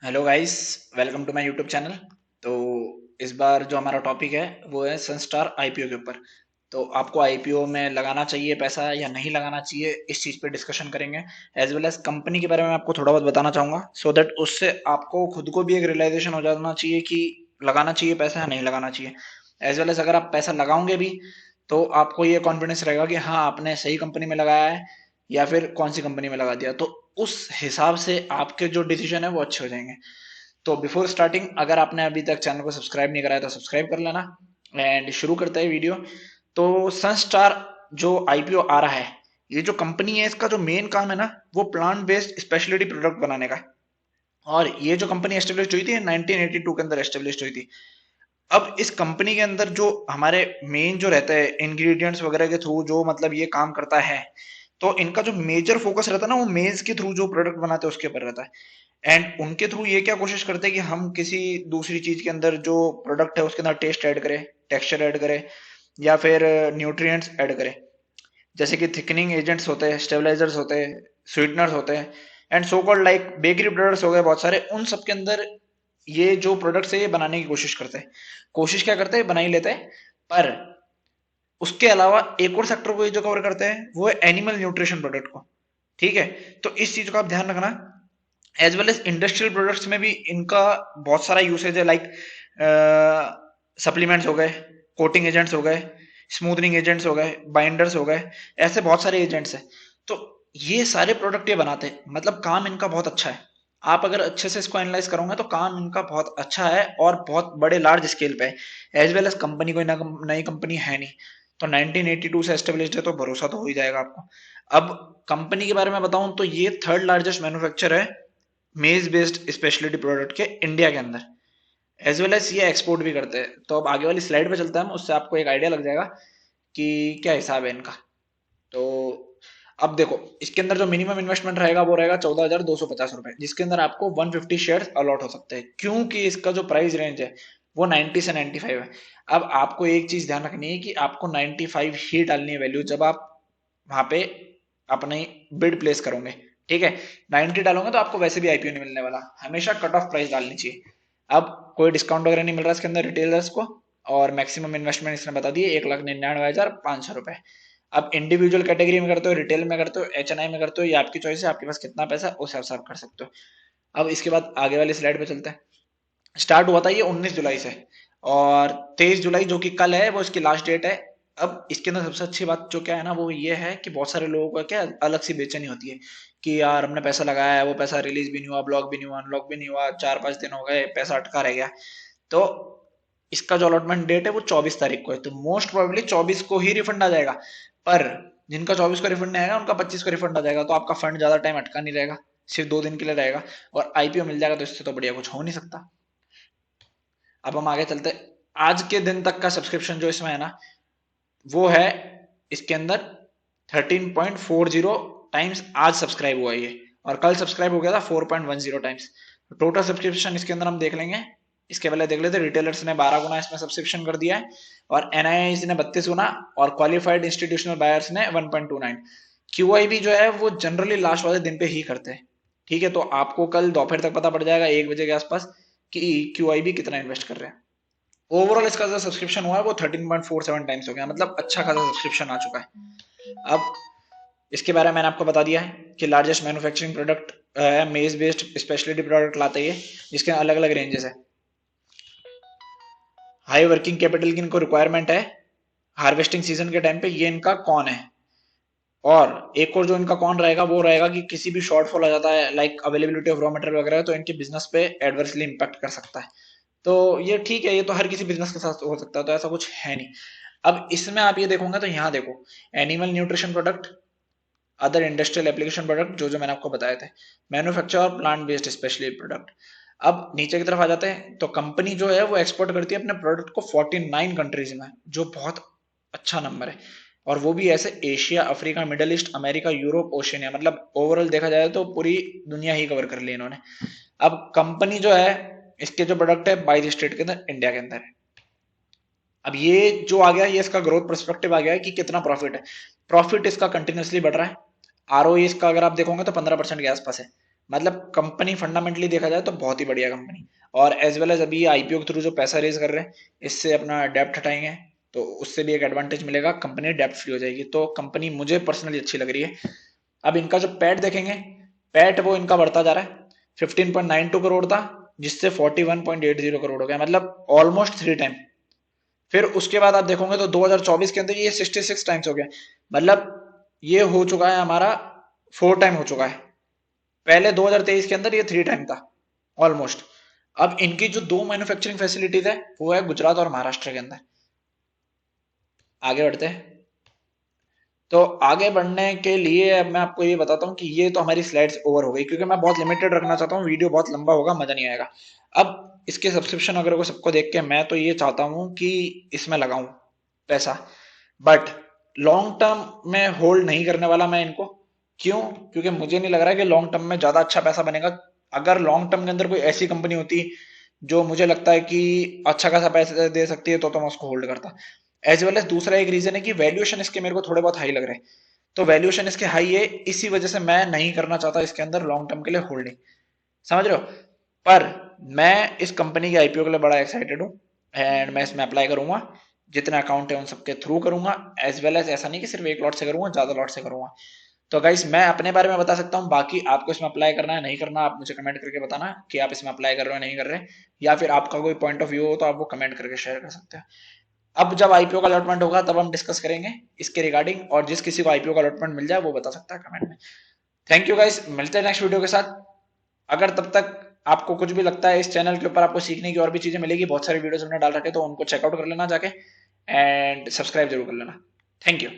Hello guys, welcome to my YouTube channel. तो इस बार जो हमारा टॉपिक है वो है सनस्टार आईपीओ के ऊपर। तो आपको आईपीओ में लगाना चाहिए पैसा या नहीं लगाना चाहिए, इस चीज़ पे डिस्कशन करेंगे। एज वेल एज कंपनी के बारे में आपको थोड़ा बहुत बताना चाहूँगा, सो दैट उससे आपको खुद को भी एक रियलाइजेशन हो जाना चाहिए कि लगाना चाहिए पैसा या नहीं लगाना चाहिए। एज वेल एज अगर आप पैसा लगाओगे भी तो आपको ये कॉन्फिडेंस रहेगा कि हाँ, आपने सही कंपनी में लगाया है या फिर कौन सी कंपनी में लगा दिया। तो उस हिसाब से आपके जो डिसीजन है वो अच्छे हो जाएंगे। तो बिफोर स्टार्टिंग, अगर आपने अभी तक चैनल को सब्सक्राइब नहीं करा है तो सब्सक्राइब कर लेना। एंड शुरू करते हैं वीडियो। तो सनस्टार जो आईपीओ आ रहा है, ये जो कंपनी है इसका जो मेन काम है ना, वो प्लांट बेस्ड स्पेशलिटी प्रोडक्ट बनाने का है। और ये जो कंपनी एस्टेब्लिश हुई थी 1982 के अंदर एस्टेब्लिश हुई थी। अब इस कंपनी के अंदर जो हमारे मेन जो रहता है इंग्रेडिएंट्स वगैरह के थ्रू जो मतलब ये काम करता है, तो इनका जो मेजर फोकस रहता है ना वो मेज के थ्रू जो प्रोडक्ट बनाते हैं उसके ऊपर रहता है। एंड उनके थ्रू ये क्या कोशिश करते हैं कि हम किसी दूसरी चीज के अंदर जो प्रोडक्ट है उसके अंदर टेस्ट ऐड करें, टेक्सचर ऐड करें, या फिर न्यूट्रिएंट्स ऐड करें। जैसे कि थिकनिंग एजेंट्स होते हैं, स्टेबलाइजर्स होते हैं, स्वीटनर्स होते हैं, and so called like bakery products हो गए बहुत सारे। उन सब के अंदर ये जो प्रोडक्ट्स है ये बनाने की कोशिश करते हैं। कोशिश क्या करते हैं, बना ही लेते हैं। पर उसके अलावा एक और सेक्टर को ये जो कवर करते हैं वो है एनिमल न्यूट्रिशन प्रोडक्ट को। ठीक है, तो इस चीज का आप ध्यान रखना। As well as industrial products में भी इनका बहुत सारा यूसेज है, लाइक सप्लीमेंट्स हो गए, कोटिंग एजेंट्स हो गए, स्मूथनिंग एजेंट्स हो गए, बाइंडर्स हो गए, ऐसे बहुत सारे एजेंट्स हैं। तो ये सारे प्रोडक्ट ये बनाते हैं, मतलब काम इनका बहुत अच्छा है। आप अगर अच्छे से इसको एनालाइज करोगे तो काम इनका बहुत अच्छा है और बहुत बड़े लार्ज स्केल पे है। एज वेल एज कंपनी कोई नई कंपनी है नहीं, तो 1982 से एस्टेब्लिश्ड है तो भरोसा तो हो ही जाएगा आपको। अब कंपनी के बारे में बताऊं तो ये थर्ड लार्जेस्ट मैन्युफैक्चर है मेज बेस्ड स्पेशलिटी प्रोडक्ट के इंडिया के अंदर। एज वेल एज ये एक्सपोर्ट भी करते हैं। तो अब आगे वाली स्लाइड पे चलते हैं हम, उससे आपको एक आइडिया लग जाएगा कि क्या हिसाब है इनका। तो अब देखो, इसके अंदर जो मिनिमम इन्वेस्टमेंट रहेगा वो रहेगा 14,250 रुपए, जिसके अंदर आपको 150 शेयर अलॉट हो सकते हैं, क्योंकि इसका जो प्राइस रेंज है वो 90 से 95 है। अब आपको एक चीज ध्यान रखनी है कि आपको 95 ही डालनी है वैल्यू जब आप वहां पे अपनी बिड प्लेस करोगे। ठीक है, 90 डालोगे तो आपको वैसे भी आईपीओ नहीं मिलने वाला, हमेशा कट ऑफ प्राइस डालनी चाहिए। अब कोई डिस्काउंट वगैरह नहीं मिल रहा इसके अंदर रिटेलर्स को। और मैक्सिमम इन्वेस्टमेंट इसने बता दी 1,99,500 रुपए। अब इंडिविजुअल कैटेगरी में करते हो, रिटेल में करते हो, एचएनआई में करते हो, ये आपकी चॉइस है, आपके पास कितना पैसा उस हिसाब से आप कर सकते हो। अब इसके बाद आगे वाली स्लाइड पे चलते हैं। स्टार्ट हुआ था ये 19 जुलाई से, और 23 जुलाई जो कि कल है वो इसकी लास्ट डेट है। अब इसके अंदर सबसे अच्छी बात जो क्या है ना वो ये है कि बहुत सारे लोगों का क्या अलग सी बेचैनी होती है कि यार हमने पैसा लगाया है, वो पैसा रिलीज भी नहीं हुआ, ब्लॉक भी नहीं हुआ, अनलॉक भी नहीं हुआ, 4-5 दिन हो गए, पैसा अटका रह गया। तो इसका जो अलॉटमेंट डेट है वो 24 तारीख को है, तो मोस्ट प्रोबेबली 24 को ही रिफंड आ जाएगा। पर जिनका 24 को रिफंड नहीं आएगा उनका 25 को रिफंड आ जाएगा, तो आपका फंड ज्यादा टाइम अटका नहीं रहेगा, सिर्फ 2 दिन के लिए रहेगा। और आईपीओ मिल जाएगा, तो इससे तो बढ़िया कुछ हो नहीं सकता। अब हम आगे चलते, आज के दिन तक का सब्सक्रिप्शन जो इसमें है ना वो है इसके अंदर 13.40 टाइम्स आज सब्सक्राइब हुआ ये, और कल सब्सक्राइब हो गया था 4.10 टाइम्स। टोटल सब्सक्रिप्शन इसके अंदर हम देख लेंगे। इसके पहले देख लेते, रिटेलर्स ने 12 गुना इसमें सब्सक्रिप्शन कर दिया है, और एनआईआईज ने 32 गुना, और क्वालिफाइड इंस्टीट्यूशनल बायर्स ने 1.29। क्यूआईबी जो है वो जनरली लास्ट वाले दिन पे ही करते हैं। ठीक है, तो आपको कल दोपहर तक पता पड़ जाएगा 1 बजे के आसपास कि क्यूआईबी कितना इन्वेस्ट कर रहे हैं। ओवरऑल इसका जो सब्सक्रिप्शन हुआ है वो 13.47 टाइम्स हो गया, मतलब अच्छा खासा सब्सक्रिप्शन आ चुका है। अब इसके बारे में मैंने आपको बता दिया है कि लार्जेस्ट मैन्युफैक्चरिंग प्रोडक्ट मेज बेस्ड स्पेशलिटी प्रोडक्ट लाते ही है, जिसके अलग अलग रेंजेस है। हाई वर्किंग कैपिटल की इनको रिक्वायरमेंट है हार्वेस्टिंग सीजन के टाइम पे, ये इनका कौन है। और एक और जो इनका कौन रहेगा वो रहेगा कि किसी भी शॉर्टफॉल आ जाता है like availability of raw material वगैरह, तो इनके बिजनेस पे एडवर्सली इंपैक्ट कर सकता है। तो ये ठीक है, ये तो हर किसी बिजनेस के साथ हो सकता है, तो ऐसा कुछ है नहीं। अब इसमें आप ये देखोगे तो यहाँ देखो, animal nutrition product, other industrial application product जो जो मैंने आपको बताए थे, मैन्युफैक्चर और प्लांट बेस्ड स्पेशली प्रोडक्ट। अब नीचे की तरफ आ जाते हैं, तो कंपनी जो है वो एक्सपोर्ट करती है अपने प्रोडक्ट को 49 कंट्रीज में, जो बहुत अच्छा नंबर है। और वो भी ऐसे Asia, Africa, Middle East, America, Europe, Oceania, मतलब ओवरऑल देखा जाए तो पूरी दुनिया ही कवर कर ली इन्होंने। अब कंपनी जो है, इसके जो प्रोडक्ट है 22 स्टेट के अंदर, इंडिया के अंदर है। अब ये जो आ गया, ये इसका ग्रोथ पर्सपेक्टिव आ गया है कि कितना प्रॉफिट है। प्रॉफिट इसका कंटिन्यूसली बढ़ रहा है। आरओई इसका अगर आप देखोगे तो 15% के आसपास है। मतलब कंपनी फंडामेंटली देखा जाए तो बहुत ही बढ़िया कंपनी। और एज वेल एज अभी आईपीओ के थ्रू जो पैसा रेज कर रहे हैं, इससे अपना डेप्ट हटाएंगे तो उससे भी एक एडवांटेज मिलेगा, कंपनी डेप्ट फ्री हो जाएगी। तो कंपनी मुझे पर्सनली अच्छी लग रही है। अब इनका जो पैट देखेंगे, पैट वो इनका बढ़ता जा रहा है। 15.92 करोड़ था, जिससे 41.80 करोड़ हो गया, मतलब ऑलमोस्ट 3 टाइम। फिर उसके बाद आप देखोगे तो 2024 के अंदर ये 66 टाइम्स हो गया, मतलब ये हो चुका है हमारा 4 टाइम हो चुका है। पहले 2023 के अंदर ये 3 टाइम था ऑलमोस्ट। अब इनकी जो दो मैन्युफैक्चरिंग फैसिलिटीज है वो है गुजरात और महाराष्ट्र के अंदर। आगे बढ़ते हैं। तो आगे बढ़ने के लिए अब मैं आपको ये बताता हूँ कि ये तो हमारी स्लाइड्स ओवर हो गई, क्योंकि मैं बहुत लिमिटेड रखना चाहता हूँ, वीडियो बहुत लंबा होगा, मजा नहीं आएगा। अब इसके सब्सक्रिप्शन वगैरह को सबको देख के मैं तो ये चाहता हूँ कि इसमें लगाऊं पैसा, बट लॉन्ग टर्म में होल्ड नहीं करने वाला मैं इनको। क्यों? क्योंकि मुझे नहीं लग रहा है कि लॉन्ग टर्म में ज्यादा अच्छा पैसा बनेगा। अगर लॉन्ग टर्म के अंदर कोई ऐसी कंपनी होती जो मुझे लगता है कि अच्छा खासा पैसा दे सकती है, तो मैं उसको होल्ड करता। एज वेल एज दूसरा एक रीजन है कि वैल्यूएशन इसके मेरे को थोड़े बहुत हाई लग रहे हैं। तो वैल्यूएशन इसके हाई है, इसी वजह से मैं नहीं करना चाहता इसके अंदर लॉन्ग टर्म के लिए होल्डिंग। समझ रहे हो? पर मैं इस कंपनी के आईपीओ के लिए बड़ा एक्साइटेड हूँ, एंड मैं इसमें अप्लाई करूंगा। जितने अकाउंट है उन सबके थ्रू करूंगा। एज वेल एज ऐसा नहीं कि सिर्फ एक लॉट से करूंगा, ज्यादा लॉट से करूंगा। तो गाइस मैं अपने बारे में बता सकता हूँ, बाकी आपको इसमें अप्लाई करना है नहीं करना, आप मुझे कमेंट करके बताना कि आप इसमें अप्लाई कर रहे हो नहीं कर रहे, या फिर आपका कोई पॉइंट ऑफ व्यू हो तो आप वो कमेंट करके शेयर कर सकते हैं। अब जब आईपीओ का अलॉटमेंट होगा तब हम डिस्कस करेंगे इसके रिगार्डिंग, और जिस किसी को आईपीओ का अलॉटमेंट मिल जाए वो बता सकता है कमेंट में। थैंक यू गाइस, मिलते हैं नेक्स्ट वीडियो के साथ। अगर तब तक आपको कुछ भी लगता है इस चैनल के ऊपर आपको सीखने की और भी चीजें मिलेगी, बहुत सारी वीडियोस हमने डाल रखे तो उनको चेकआउट कर लेना जाके, एंड सब्सक्राइब जरूर कर लेना। Thank you.